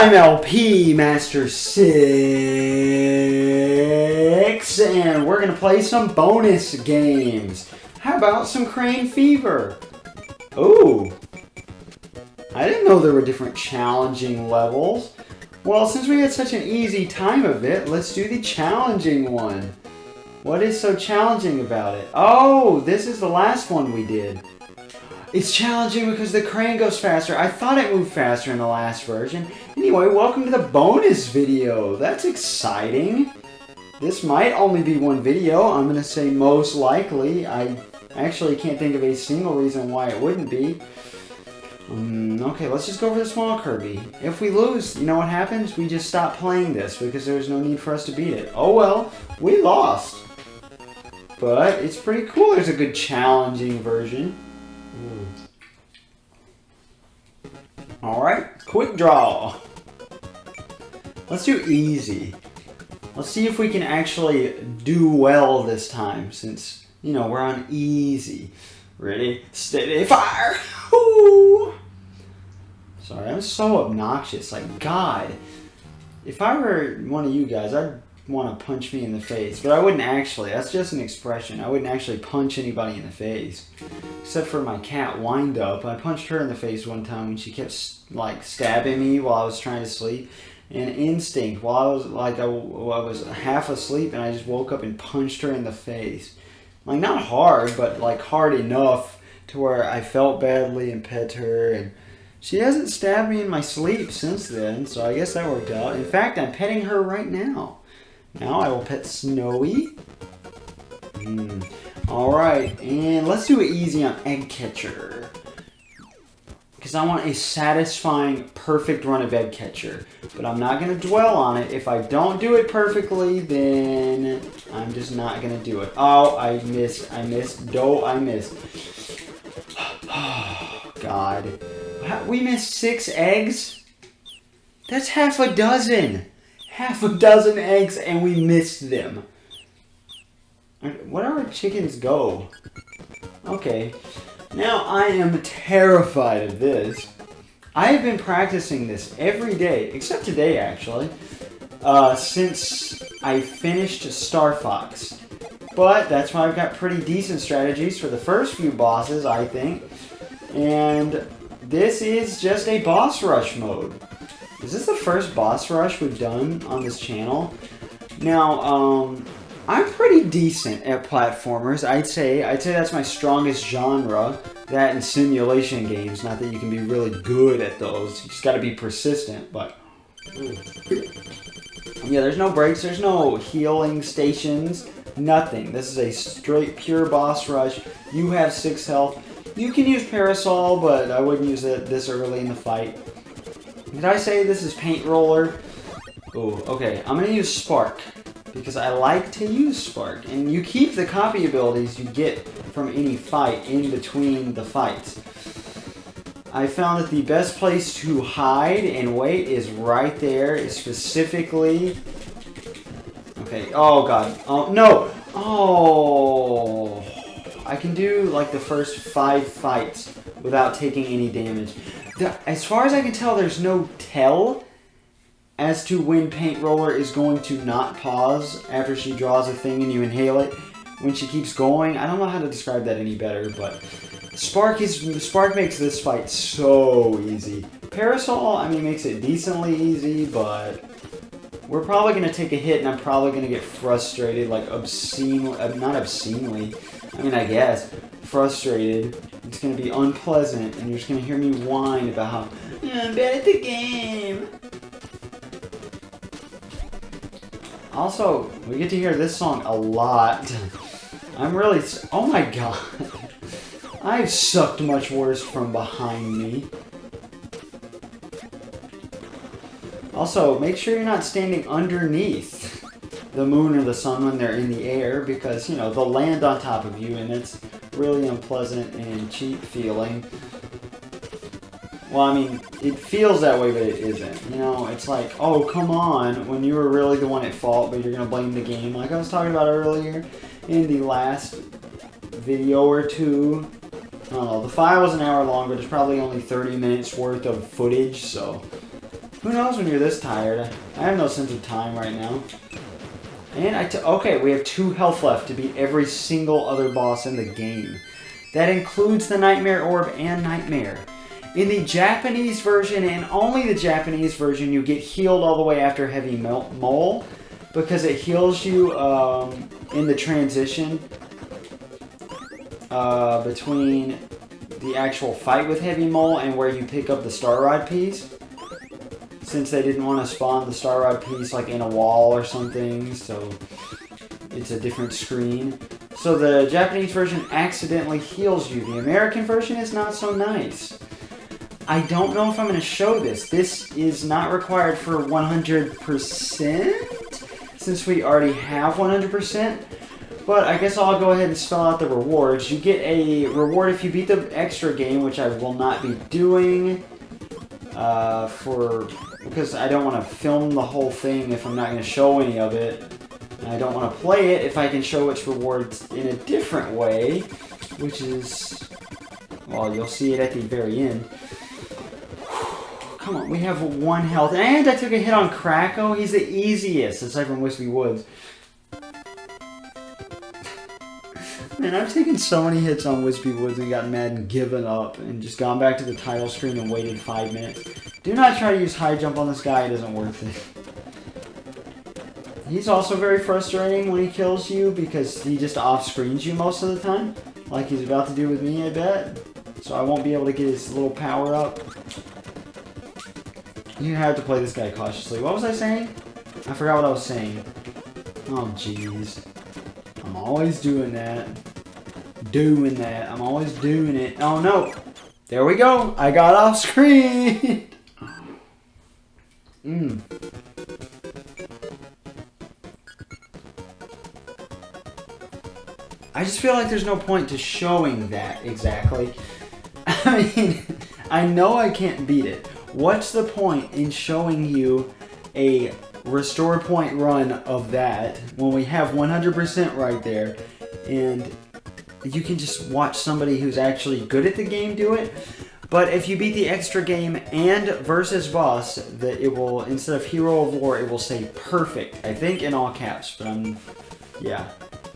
I'm LP Master 6, and we're going to play some bonus games. How about some Crane Fever? Ooh. I didn't know there were different challenging levels. Well, since we had such an easy time of it, let's do the challenging one. What is so challenging about it? Oh, this is the last one we did. It's challenging because the crane goes faster. I thought it moved faster in the last version. Anyway, welcome to the bonus video. That's exciting. This might only be one video. I'm going to say most likely. I actually can't think of a single reason why it wouldn't be. Okay, let's just go for the small Kirby. If we lose, you know what happens? We just stop playing this because there's no need for us to beat it. Oh well, we lost. But it's pretty cool. There's a good challenging version. Alright, quick draw. Let's do easy. Let's see if we can actually do well this time since, you know, we're on easy. Ready, steady, fire! Woo! Sorry, I'm so obnoxious. Like, God. If I were one of you guys, I'd want to punch me in the face. But I wouldn't actually. That's just an expression. I wouldn't actually punch anybody in the face. Except for my cat, Wind Up. I punched her in the face one time when she kept, like, stabbing me while I was trying to sleep. And instinct, while I was, like, I was half asleep and I just woke up and punched her in the face. Like, not hard, but, like, hard enough to where I felt badly and pet her. And she hasn't stabbed me in my sleep since then, so I guess that worked out. In fact, I'm petting her right now. Now I will pet Snowy. Alright, and let's do it easy on Egg Catcher. Because I want a satisfying, perfect run of Egg Catcher. But I'm not going to dwell on it. If I don't do it perfectly, then I'm just not going to do it. Oh, I missed. I missed. I missed. Oh, God. We missed 6 eggs? That's half a dozen. Half a dozen eggs and we missed them. Where do our chickens go? Okay. Now I am terrified of this. I have been practicing this every day, except today actually, since I finished Star Fox. But that's why I've got pretty decent strategies for the first few bosses, I think. And this is just a boss rush mode. Is this the first boss rush we've done on this channel? Now, I'm pretty decent at platformers, I'd say. I'd say that's my strongest genre. That and simulation games. Not that you can be really good at those. You just gotta be persistent, but... yeah, there's no breaks, there's no healing stations, nothing. This is a straight, pure boss rush. You have 6 health. You can use Parasol, but I wouldn't use it this early in the fight. Did I say this is Paint Roller? Oh, okay. I'm going to use Spark because I like to use Spark. And you keep the copy abilities you get from any fight in between the fights. I found that the best place to hide and wait is right there. It's specifically... Okay. Oh, God. Oh, no! Oh... I can do like the first 5 fights without taking any damage. As far as I can tell, there's no tell as to when Paint Roller is going to not pause after she draws a thing and you inhale it. When she keeps going, I don't know how to describe that any better, but Spark makes this fight so easy. Parasol, I mean, makes it decently easy, but we're probably going to take a hit and I'm probably going to get frustrated, like obscenely, not obscenely, I mean, I guess, frustrated. It's going to be unpleasant, and you're just going to hear me whine about how, I'm bad at the game. Also, we get to hear this song a lot. I'm really, oh my God. I've sucked much worse from behind me. Also, make sure you're not standing underneath the moon or the sun when they're in the air because, you know, they'll land on top of you and it's really unpleasant and cheap feeling. Well, I mean, it feels that way, but it isn't. You know, it's like, oh, come on, when you were really the one at fault, but you're going to blame the game. Like I was talking about earlier in the last video or two. I don't know, the file was an hour long, but there's probably only 30 minutes worth of footage, so Who knows when you're this tired? I have no sense of time right now. And okay, we have 2 health left to beat every single other boss in the game. That includes the Nightmare Orb and Nightmare. In the Japanese version, and only the Japanese version, you get healed all the way after Heavy Mole, because it heals you in the transition between the actual fight with Heavy Mole and where you pick up the Star Rod piece. Since they didn't want to spawn the Star Rod piece like in a wall or something, so it's a different screen. So the Japanese version accidentally heals you. The American version is not so nice. I don't know if I'm going to show this. This is not required for 100%, since we already have 100%. But I guess I'll go ahead and spell out the rewards. You get a reward if you beat the extra game, which I will not be doing because I don't want to film the whole thing if I'm not going to show any of it. And I don't want to play it if I can show its rewards in a different way, which is, well, you'll see it at the very end. Come on, we have 1 health. And I took a hit on Kracko. He's the easiest, aside from Wispy Woods. Man, I've taken so many hits on Wispy Woods and gotten mad and given up and just gone back to the title screen and waited 5 minutes. Do not try to use high jump on this guy, it isn't worth it. He's also very frustrating when he kills you because he just off-screens you most of the time, like he's about to do with me, I bet. So I won't be able to get his little power up. You have to play this guy cautiously. What was I saying? I forgot what I was saying. Oh, jeez. I'm always doing that. I'm always doing it. Oh, no. There we go. I got off screen. I just feel like there's no point to showing that exactly. I mean, I know I can't beat it. What's the point in showing you a restore point run of that when we have 100% right there, and you can just watch somebody who's actually good at the game do it? But if you beat the extra game and versus boss, that it will, instead of Hero of War, it will say perfect. I think in all caps, but yeah,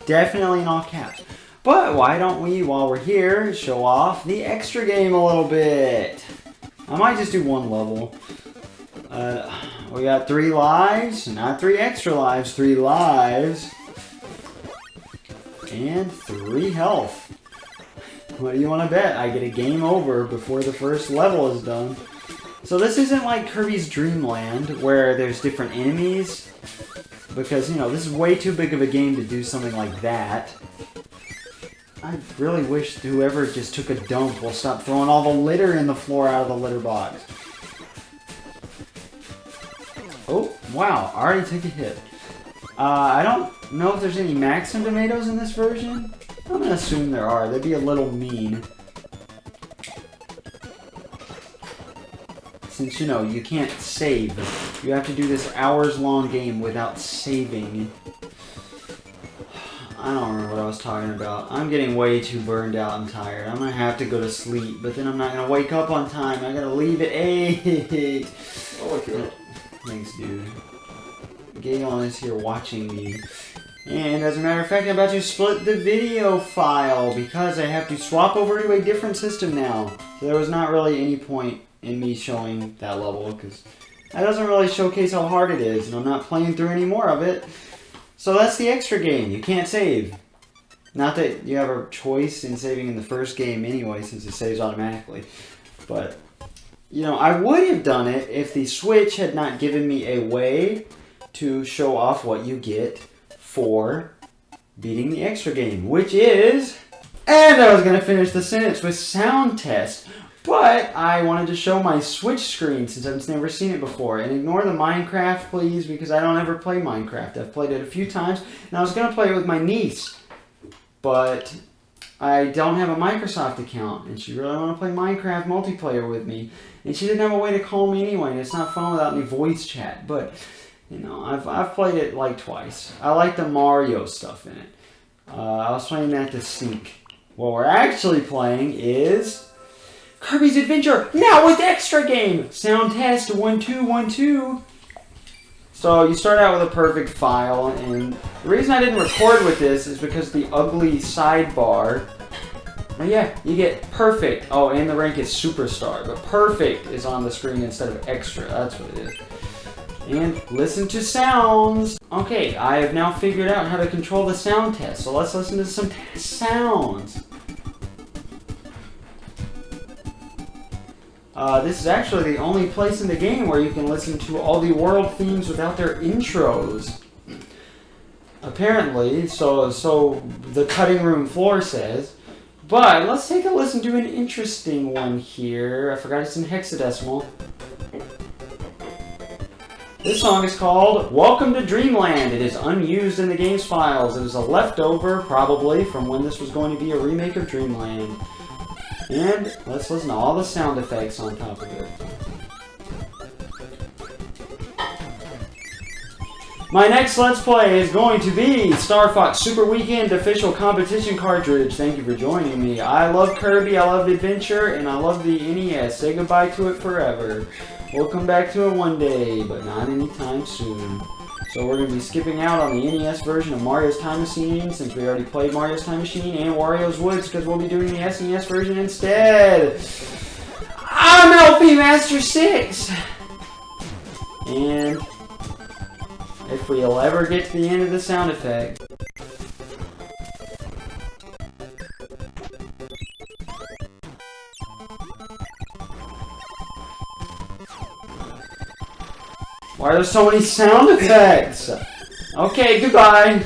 definitely in all caps. But why don't we, while we're here, show off the extra game a little bit? I might just do 1 level. We got 3 lives, not 3 extra lives, 3 lives. And 3 health. What do you want to bet? I get a game over before the first level is done. So this isn't like Kirby's Dream Land, where there's different enemies. Because, you know, this is way too big of a game to do something like that. I really wish whoever just took a dump will stop throwing all the litter in the floor out of the litter box. Oh, wow. I already took a hit. I don't know if there's any Maxim tomatoes in this version. I'm going to assume there are. They'd be a little mean. Since, you know, you can't save. You have to do this hours-long game without saving. I don't remember what I was talking about. I'm getting way too burned out and tired. I'm going to have to go to sleep, but then I'm not going to wake up on time. I got to leave at 8. Oh, okay. Thanks, dude. Galen is here watching me. And as a matter of fact, I'm about to split the video file because I have to swap over to a different system now. So there was not really any point in me showing that level because that doesn't really showcase how hard it is, and I'm not playing through any more of it. So that's the extra game. You can't save. Not that you have a choice in saving in the first game anyway, since it saves automatically. But, you know, I would have done it if the Switch had not given me a way to show off what you get for beating the extra game, which is... And I was going to finish the sentence with sound test. But I wanted to show my Switch screen since I've never seen it before. And ignore the Minecraft, please, because I don't ever play Minecraft. I've played it a few times, and I was going to play it with my niece. But I don't have a Microsoft account, and she really wanted to play Minecraft multiplayer with me. And she didn't have a way to call me anyway, and it's not fun without any voice chat. But, you know, I've played it like twice. I like the Mario stuff in it. I was playing that to sync. What we're actually playing is... Kirby's Adventure, now with extra game! Sound test 1 2 1 2. So you start out with a perfect file, and the reason I didn't record with this is because the ugly sidebar. Oh yeah, you get perfect. Oh, and the rank is superstar, but perfect is on the screen instead of extra. That's what it is. And listen to sounds. Okay, I have now figured out how to control the sound test, so let's listen to some sounds. This is actually the only place in the game where you can listen to all the world themes without their intros. Apparently, so the cutting room floor says. But let's take a listen to an interesting one here. I forgot it's in hexadecimal. This song is called Welcome to Dreamland. It is unused in the game's files. It is a leftover, probably, from when this was going to be a remake of Dreamland. And let's listen to all the sound effects on top of it. My next Let's Play is going to be Star Fox Super Weekend Official Competition Cartridge. Thank you for joining me. I love Kirby, I love Adventure, and I love the NES. Say goodbye to it forever. We'll come back to it one day, but not anytime soon. So we're going to be skipping out on the NES version of Mario's Time Machine, since we already played Mario's Time Machine, and Wario's Woods, because we'll be doing the SNES version instead. I'm LP Master 6! And if we'll ever get to the end of the sound effect. Why are there so many sound effects? Okay, goodbye.